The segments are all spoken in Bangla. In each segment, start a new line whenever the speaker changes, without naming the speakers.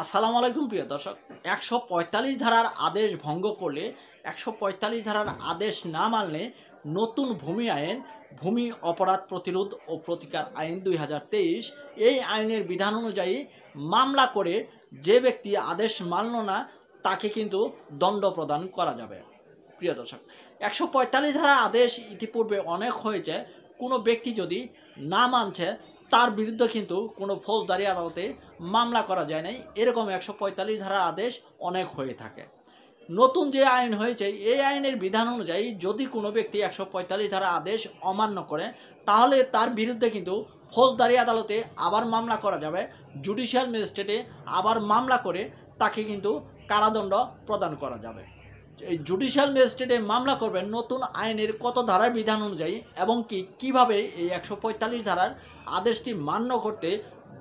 আসসালামু আলাইকুম প্রিয় দর্শক। ১৪৫ ধারার আদেশ ভঙ্গ করলে, ১৪৫ ধারার আদেশ না মানলে নতুন ভূমি আইন, ভূমি অপরাধ প্রতিরোধ ও প্রতিকার আইন ২০২৩ এই আইনের বিধান অনুযায়ী মামলা করে যে ব্যক্তি আদেশ মানল না তাকে কিন্তু দণ্ড প্রদান করা যাবে। প্রিয় দর্শক, ১৪৫ ধারার আদেশ ইতিপূর্বে অনেক হয়েছে। কোনো ব্যক্তি যদি না মানছে তার বিরুদ্ধে কিন্তু কোনো ফৌজদারি আদালতে মামলা করা যায় নাই। এরকম ১৪৫ ধারার আদেশ অনেক হয়ে থাকে। নতুন যে আইন হয়েছে এই আইনের বিধান অনুযায়ী যদি কোনো ব্যক্তি ১৪৫ ধারা আদেশ অমান্য করে তাহলে তার বিরুদ্ধে কিন্তু ফৌজদারি আদালতে আবার মামলা করা যাবে। জুডিশিয়াল ম্যাজিস্ট্রেটে আবার মামলা করে তাকে কিন্তু কারাদণ্ড প্রদান করা যাবে। এই জুডিশিয়াল ম্যাজিস্ট্রেটে মামলা করবেন নতুন আইনের কত ধারার বিধান অনুযায়ী এবং কিভাবে এই ১৪৫ ধারার আদেশটি মান্য করতে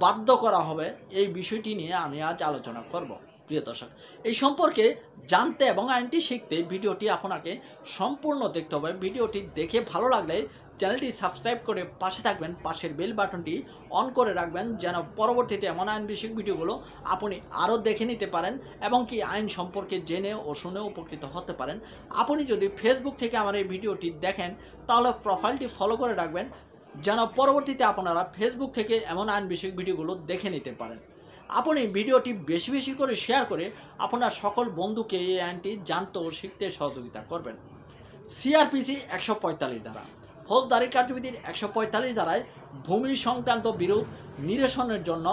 বাধ্য করা হবে, এই বিষয়টি নিয়ে আমি আজ আলোচনা করব। প্রিয় দর্শক, এই সম্পর্কে জানতে এবং আইনটি শিখতে ভিডিওটি আপনাকে সম্পূর্ণ দেখতে হবে। ভিডিওটি দেখে ভালো লাগলে চ্যানেলটি সাবস্ক্রাইব করে পাশে থাকবেন, পাশের বেল বাটনটি অন করে রাখবেন যেন পরবর্তীতে এমন আইন বিষয়ক ভিডিওগুলো আপনি আরও দেখে নিতে পারেন এবং আইন সম্পর্কে জেনে ও শুনে উপকৃত হতে পারেন। আপনি যদি ফেসবুক থেকে আমার এই ভিডিওটি দেখেন তাহলে প্রোফাইলটি ফলো করে রাখবেন যেন পরবর্তীতে আপনারা ফেসবুক থেকে এমন আইন বিষয়ক ভিডিওগুলো দেখে নিতে পারেন। আপনি ভিডিওটি বেশি বেশি করে শেয়ার করে আপনার সকল বন্ধুকে এই আইনটি জানতে ও শিখতে সহযোগিতা করবেন। সিআরপিসি ১৪৫ ধারা, ফৌজদারি কার্যবিধির ১৪৫ ধারায় ভূমি সংক্রান্ত বিরোধ নিরসনের জন্য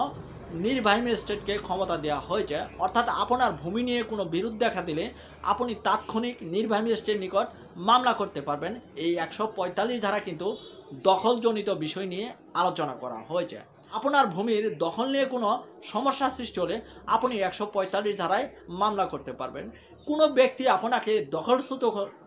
নির্বাহী ম্যাজিস্ট্রেটকে ক্ষমতা দেওয়া হয়েছে। অর্থাৎ আপনার ভূমি নিয়ে কোনো বিরোধ দেখা দিলে আপনি তাৎক্ষণিক নির্বাহী ম্যাজিস্ট্রেটের নিকট মামলা করতে পারবেন। এই ১৪৫ ধারা কিন্তু দখলজনিত বিষয় নিয়ে আলোচনা করা হয়েছে। আপনার ভূমির দখল নিয়ে কোনো সমস্যা সৃষ্টি হলে আপনি ১৪৫ ধারায় মামলা করতে পারবেন। কোনো ব্যক্তি আপনাকে দখলচ্যুত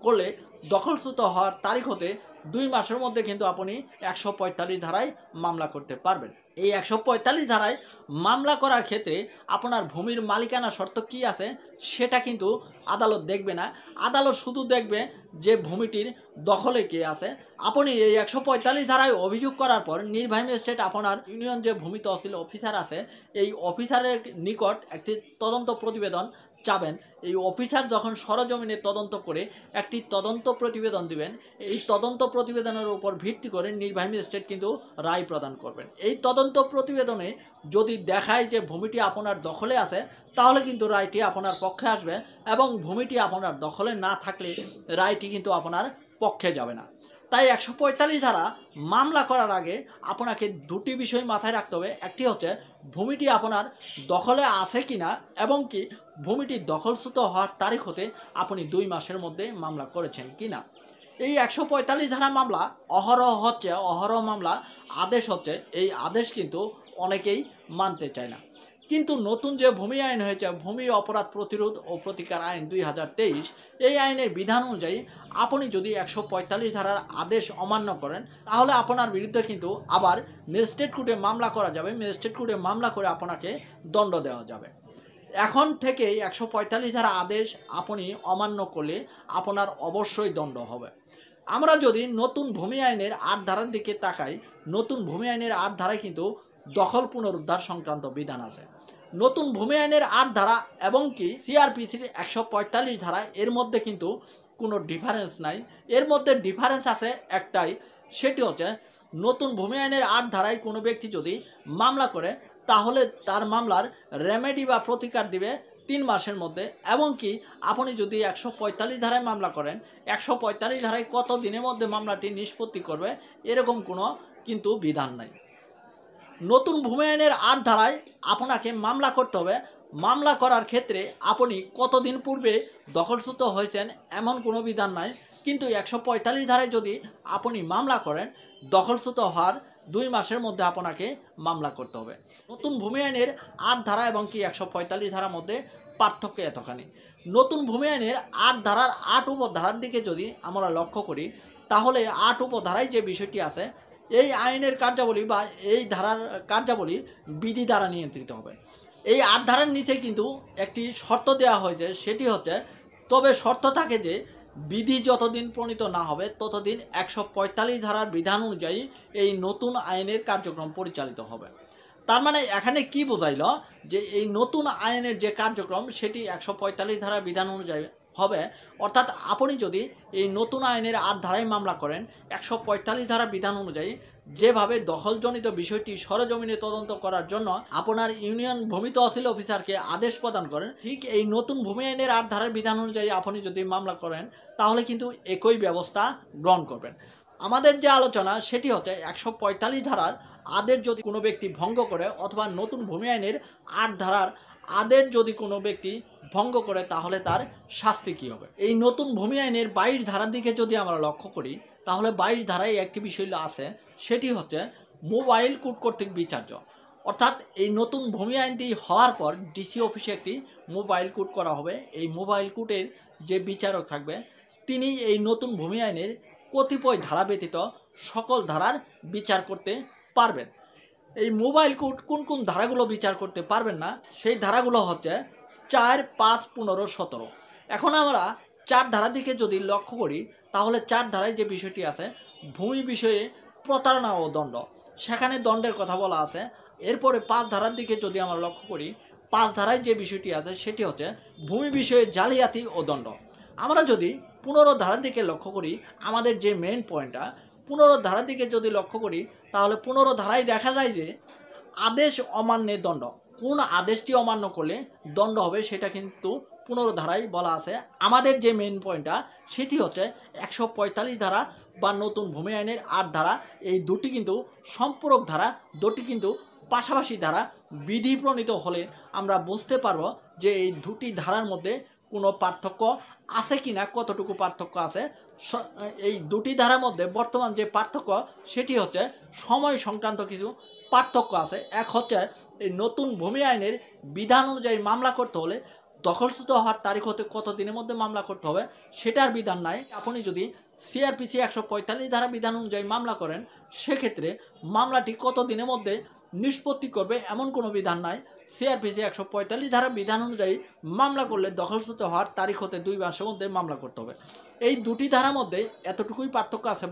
করলে দখলচ্যুত হওয়ার তারিখ হতে ২ মাসের মধ্যে কিন্তু আপনি ১৪৫ ধারায় মামলা করতে পারবেন। এই ১৪৫ ধারায় মামলা করার ক্ষেত্রে আপনার ভূমির মালিকানা শর্ত কী আছে সেটা কিন্তু আদালত দেখবে না। আদালত শুধু দেখবে যে ভূমিটির দখলে কে আছে। আপনি এই ১৪৫ ধারায় অভিযোগ করার পর নির্বাহী ম্যাজিস্ট্রেট আপনার ইউনিয়ন যে ভূমি তহসিল অফিসার আছে এই অফিসারের নিকট একটি তদন্ত প্রতিবেদন চাবেন। এই অফিসার যখন সরজমিনে তদন্ত করে একটি তদন্ত প্রতিবেদন দিবেন, এই তদন্ত প্রতিবেদনের উপর ভিত্তি করে নির্বাহী ম্যাজিস্ট্রেট কিন্তু রায় প্রদান করবেন। এই তদন্ত প্রতিবেদনে যদি দেখায় যে ভূমিটি আপনার দখলে আছে তাহলে কিন্তু রায়টি আপনার পক্ষে আসবে এবং ভূমিটি আপনার দখলে না থাকলে রায়টি কিন্তু আপনার পক্ষে যাবে না। তাই ১৪৫ ধারা মামলা করার আগে আপনাকে দুটি বিষয় মাথায় রাখতে হবে। একটি হচ্ছে ভূমিটি আপনার দখলে আছে কিনা এবং ভূমিটি দখলচ্যুত হওয়ার তারিখ হতে আপনি ২ মাসের মধ্যে মামলা করেছেন কিনা। এই ১৪৫ ধারা মামলা অহরহ মামলা আদেশ হচ্ছে। এই আদেশ কিন্তু অনেকেই মানতে চায় না। কিন্তু নতুন যে ভূমি আইন হয়েছে, ভূমি অপরাধ প্রতিরোধ ও প্রতিকার আইন ২০২৩, এই আইনের বিধান অনুযায়ী আপনি যদি ১৪৫ ধারার আদেশ অমান্য করেন তাহলে আপনার বিরুদ্ধে কিন্তু আবার ম্যাজিস্ট্রেট কোর্টে মামলা করা যাবে। ম্যাজিস্ট্রেট কোর্টে মামলা করে আপনাকে দণ্ড দেওয়া যাবে। এখন থেকে ১৪৫ ধারা আদেশ আপনি অমান্য করলে আপনার অবশ্যই দণ্ড হবে। আমরা যদি নতুন ভূমি আইনের ৮ ধারার দিকে তাকাই, নতুন ভূমি আইনের ৮ ধারায় কিন্তু দখল পুনরুদ্ধার সংক্রান্ত বিধান আছে। নতুন ভূমি আইনের ৮ ধারা এবং সিআরপিসির ১৪৫ ধারা এর মধ্যে কিন্তু কোনো ডিফারেন্স নাই। এর মধ্যে ডিফারেন্স আছে একটাই, সেটি হচ্ছে নতুন ভূমি আইনের ৮ ধারায় কোনো ব্যক্তি যদি মামলা করে তাহলে তার মামলার রেমেডি বা প্রতিকার দিবে ৩ মাসের মধ্যে এবং আপনি যদি ১৪৫ ধারায় মামলা করেন ১৪৫ ধারায় কত দিনের মধ্যে মামলাটি নিষ্পত্তি করবে এরকম কোনো কিন্তু বিধান নাই। নতুন ভূমি আইনের ৮ ধারায় আপনাকে মামলা করতে হবে। মামলা করার ক্ষেত্রে আপনি কতদিন পূর্বে দখলচ্যুত হয়েছেন এমন কোনো বিধান নাই। কিন্তু ১৪৫ ধারায় যদি আপনি মামলা করেন দখলচ্যুত হওয়ার ২ মাসের মধ্যে আপনাকে মামলা করতে হবে। নতুন ভূমি আইনের ৮ ধারা এবং ১৪৫ ধারার মধ্যে পার্থক্য এতখানি। নতুন ভূমি আইনের ৮ ধারার ৮ উপধারার দিকে যদি আমরা লক্ষ্য করি তাহলে ৮ উপধারায় যে বিষয়টি আছে এই আইনের কার্যাবলী বা এই ধারার কার্যাবলী বিধি দ্বারা নিয়ন্ত্রিত হবে। এই ৮ ধারার নিচে কিন্তু একটি শর্ত দেওয়া হয়েছে, সেটি হচ্ছে তবে শর্ত থাকে যে বিধি যতদিন প্রণীত না হবে ততদিন ১৪৫ ধারার বিধান অনুযায়ী এই নতুন আইনের কার্যক্রম পরিচালিত হবে। তার মানে এখানে কি বোঝাইল যে এই নতুন আইনের যে কার্যক্রম সেটি 145 ধারা বিধান অনুযায়ী হবে। অর্থাৎ আপনি যদি এই নতুন আইনের 8 ধারায় মামলা করেন, 145 ধারা বিধান অনুযায়ী যেভাবে দখলজনিত বিষয়টি সরেজমিনে তদন্ত করার জন্য আপনার ইউনিয়ন ভূমি তহসিল অফিসারকে আদেশ প্রদান করেন, ঠিক এই নতুন ভূমি আইনের 8 ধারার বিধান অনুযায়ী আপনি যদি মামলা করেন তাহলে কিন্তু একই ব্যবস্থা গ্রহণ করবেন। আমাদের যে আলোচনা সেটি হচ্ছে 145 ধারার আদেশ যদি কোনো ব্যক্তি ভঙ্গ করে অথবা নতুন ভূমি আইনের 8 ধারার আদেশ যদি কোনো ব্যক্তি ভঙ্গ করে তাহলে তার শাস্তি কী হবে। এই নতুন ভূমি আইনের 22 ধারার দিকে যদি আমরা লক্ষ্য করি তাহলে 22 ধারায় একটি বিষয় আছে, সেটি হচ্ছে মোবাইল কোর্ট কর্তৃক বিচার্য। অর্থাৎ এই নতুন ভূমি আইনটি হওয়ার পর ডিসি অফিসে একটি মোবাইল কোর্ট করা হবে। এই মোবাইল কোর্টের যে বিচারক থাকবে তিনি এই নতুন ভূমি আইনের কতিপয় ধারা ব্যতীত সকল ধারার বিচার করতে পারবেন। এই মোবাইল কোর্ট কোন কোন ধারাগুলো বিচার করতে পারবেন না সেই ধারাগুলো হচ্ছে 4, 5, 15, 17। এখন আমরা 4 ধারার দিকে যদি লক্ষ্য করি তাহলে 4 ধারায় যে বিষয়টি আছে ভূমি বিষয়ে প্রতারণা ও দণ্ড, সেখানে দণ্ডের কথা বলা আছে। এরপরে 5 ধারার দিকে যদি আমরা লক্ষ্য করি, 5 ধারায় যে বিষয়টি আছে সেটি হচ্ছে ভূমি বিষয়ে জালিয়াতি ও দণ্ড। আমরা যদি 15 ধারার দিকে লক্ষ্য করি, আমাদের যে মেইন পয়েন্টটা 15 ধারার দিকে যদি লক্ষ্য করি তাহলে 15 ধারায় দেখা যায় যে আদেশ অমান্যে দণ্ড, কোন আদেশটি অমান্য করলে দণ্ড হবে সেটা কিন্তু 15 ধারায় বলা আছে। আমাদের যে মেইন পয়েন্টটা সেটি হচ্ছে 145 ধারা বা নতুন ভূমি আইনের 8 ধারা, এই দুটি কিন্তু সম্পূরক ধারা, দুটি কিন্তু পাশাপাশি ধারা। বিধি প্রণীত হলে আমরা বুঝতে পারবো যে এই দুটি ধারার মধ্যে কোনো পার্থক্য আছে কি না, কতটুকু পার্থক্য আছে। এই দুটি ধারার মধ্যে বর্তমান যে পার্থক্য সেটি হচ্ছে সময় সংক্রান্ত কিছু পার্থক্য আছে। এক হচ্ছে এই নতুন ভূমি আইনের বিধান অনুযায়ী মামলা করতে হলে দখলচ্যুত হওয়ার তারিখ হতে কত দিনের মধ্যে মামলা করতে হবে সেটার বিধান নাই। আপনি যদি সিআরপিসি 145 ধারা বিধান অনুযায়ী মামলা করেন সেক্ষেত্রে মামলাটি কত দিনের মধ্যে নিষ্পত্তি করবে এমন কোনো বিধান নাই। সিআরপিসি 145 ধারা বিধান অনুযায়ী মামলা করলে দখলচ্যুত হওয়ার তারিখ হতে 2 মাসের মধ্যে মামলা করতে হবে। এই দুটি ধারার মধ্যে এতটুকুই পার্থক্য আছে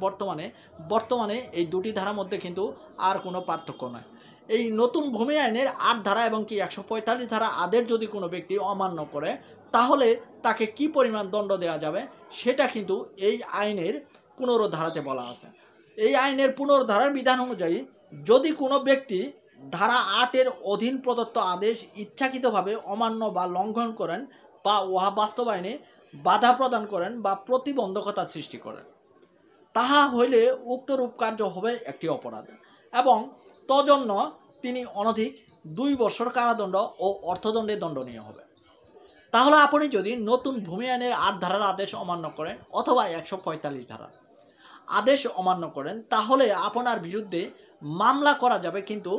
বর্তমানে এই দুটি ধারার মধ্যে কিন্তু আর কোনো পার্থক্য নয়। এই নতুন ভূমি আইনের 8 ধারা এবং কি 145 ধারা আদেশ যদি কোনো ব্যক্তি অমান্য করে তাহলে তাকে কি পরিমাণ দণ্ড দেওয়া যাবে সেটা কিন্তু এই আইনের 15 ধারাতে বলা আছে। এই আইনের 15 ধারার বিধান অনুযায়ী যদি কোনো ব্যক্তি ধারা 8-এর অধীন প্রদত্ত আদেশ ইচ্ছাকৃতভাবে অমান্য বা লঙ্ঘন করেন বা উহা বাস্তবায়নে বাধা প্রদান করেন বা প্রতিবন্ধকতা সৃষ্টি করেন, তাহা হইলে উক্তরূপ কার্য হবে একটি অপরাধ এবং তজন্য তিনি অনধিক 2 বছর কারাদণ্ড ও অর্থদণ্ডে দণ্ডনীয় হবে। তাহলে আপনি যদি নতুন ভূমি আইনের 8 ধারার আদেশ অমান্য করেন অথবা 145 ধারার আদেশ অমান্য করেন তাহলে আপনার বিরুদ্ধে মামলা করা যাবে কিন্তু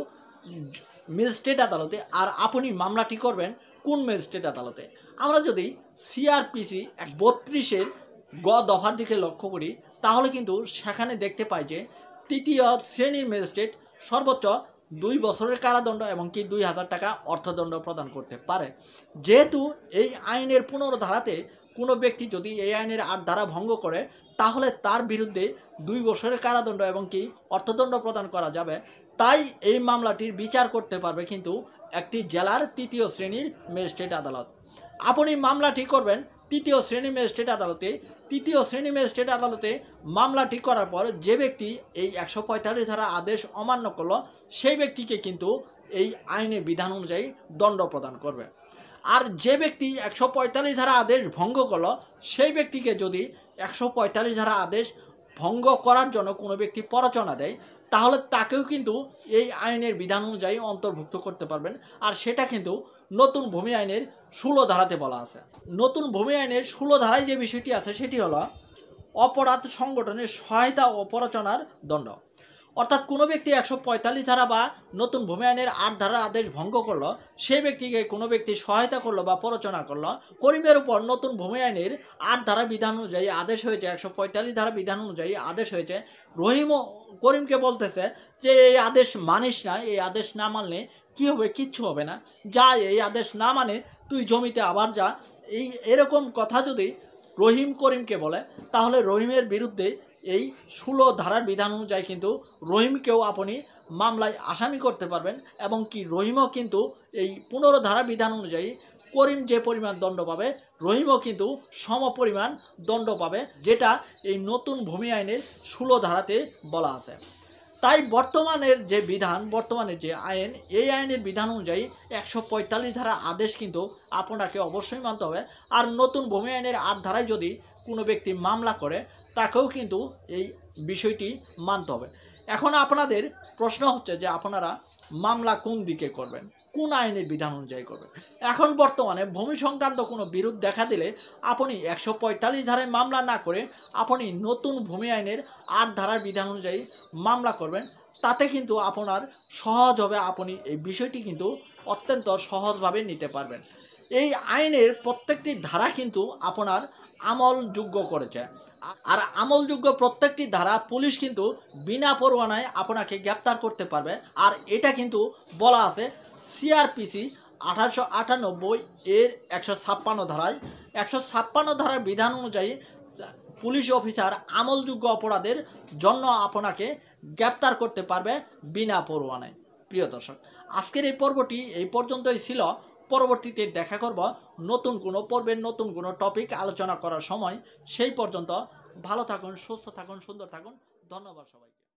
ম্যাজিস্ট্রেট আদালতে। আর আপনি মামলাটি করবেন কোন ম্যাজিস্ট্রেট আদালতে? আমরা যদি সিআরপিসি 32-এর গ দফার দিকে লক্ষ্য করি তাহলে কিন্তু সেখানে দেখতে পাই যে 3য় শ্রেণীর ম্যাজিস্ট্রেট সর্বোচ্চ 2 বছরের কারাদণ্ড এবং কি 2000 টাকা অর্থদণ্ড প্রদান করতে পারে। যেহেতু এই আইনের 15 ধারাতে কোনো ব্যক্তি যদি এই আইনের 8 ধারা ভঙ্গ করে তাহলে তার বিরুদ্ধে 2 বছরের কারাদণ্ড এবং কি অর্থদণ্ড প্রদান করা যাবে, তাই এই মামলাটির বিচার করতে পারবে কিন্তু একটি জেলার 3য় শ্রেণীর ম্যাজিস্ট্রেট আদালত। আপনি মামলাটি করবেন 3য় শ্রেণী ম্যাজিস্ট্রেট আদালতে। 3য় শ্রেণী ম্যাজিস্ট্রেট আদালতে মামলাটি করার পর যে ব্যক্তি এই 145 ধারা আদেশ অমান্য করলো সেই ব্যক্তিকে কিন্তু এই আইনের বিধান অনুযায়ী দণ্ড প্রদান করবে। আর যে ব্যক্তি 145 ধারা আদেশ ভঙ্গ করলো সেই ব্যক্তিকে যদি 145 ধারা আদেশ ভঙ্গ করার জন্য কোনো ব্যক্তি প্ররোচনা দেয় তাহলে তাকেও কিন্তু এই আইনের বিধান অনুযায়ী অন্তর্ভুক্ত করতে পারবেন। আর সেটা কিন্তু নতুন ভূমি আইনের 16 ধারাতে বলা আছে। নতুন ভূমি আইনের 16 ধারায় যে বিষয়টি আছে সেটি হলো অপরাধ সংগঠনের সহায়তা ও প্ররোচনার দণ্ড। অর্থাৎ কোনো ব্যক্তি 145 ধারা বা নতুন ভূমি আইনের 8 ধারার আদেশ ভঙ্গ করলো, সেই ব্যক্তিকে কোনো ব্যক্তি সহায়তা করলো বা প্ররোচনা করলো, করিমের উপর নতুন ভূমি আইনের 8 ধারা বিধান অনুযায়ী আদেশ হয়েছে, 145 ধারা বিধান অনুযায়ী আদেশ হয়েছে। রহিম করিমকে বলতেছে যে এই আদেশ মানিস না, এই আদেশ না মানলে কি হবে? কিচ্ছু হবে না, যা এই আদেশ না মানে তুই জমিতে আবার যা। এরকম কথা যদি রহিম করিমকে বলে তাহলে রহিমের বিরুদ্ধে এই 16 ধারার বিধান অনুযায়ী কিন্তু রহিমকেও আপনি মামলায় আসামি করতে পারবেন, এবং কি রহিমও কিন্তু এই 15 ধারার বিধান অনুযায়ী করিম যে পরিমাণ দণ্ড পাবে রহিমও কিন্তু সম পরিমাণ দণ্ড পাবে, যেটা এই নতুন ভূমি আইনের 16 ধারাতে বলা আছে। তাই বর্তমানের যে বিধান, বর্তমানের যে আইন, এই আইনের বিধান অনুযায়ী 145 ধারা আদেশ কিন্তু আপনাকে অবশ্যই মানতে হবে। আর নতুন ভূমি আইনের 8 ধারায় যদি কোনো ব্যক্তি মামলা করে তাকেও কিন্তু এই বিষয়টি মানতে হবে। এখন আপনাদের প্রশ্ন হচ্ছে যে আপনারা মামলা কোন দিকে করবেন, কোন আইনের বিধান অনুযায়ী করবেন। এখন বর্তমানে ভূমি সংক্রান্ত কোনো বিরোধ দেখা দিলে আপনি 145 ধারায় মামলা না করে আপনি নতুন ভূমি আইনের 8 ধারার বিধান অনুযায়ী মামলা করবেন। তাতে কিন্তু আপনার সহজ হবে, আপনি এই বিষয়টি কিন্তু অত্যন্ত সহজভাবে নিতে পারবেন। এই আইনের প্রত্যেকটি ধারা কিন্তু আপনার আমলযোগ্য করেছে, আর আমলযোগ্য প্রত্যেকটি ধারা পুলিশ কিন্তু বিনা পরোয়ানায় আপনাকে গ্রেপ্তার করতে পারবে। আর এটা কিন্তু বলা আছে সিআরপিসি 1898 এর 156 ধারায়। 156 ধারার বিধান অনুযায়ী পুলিশ অফিসার আমলযোগ্য অপরাধের জন্য আপনাকে গ্রেপ্তার করতে পারবে বিনা পরোয়ানায়। প্রিয় দর্শক, আজকের এই পর্বটি এই পর্যন্তই ছিল। পরবর্তীতে দেখা করব নতুন কোনো পর্বের নতুন কোনো টপিক আলোচনা করার সময়। সেই পর্যন্ত ভালো থাকুন, সুস্থ থাকুন, সুন্দর থাকুন। ধন্যবাদ সবাইকে।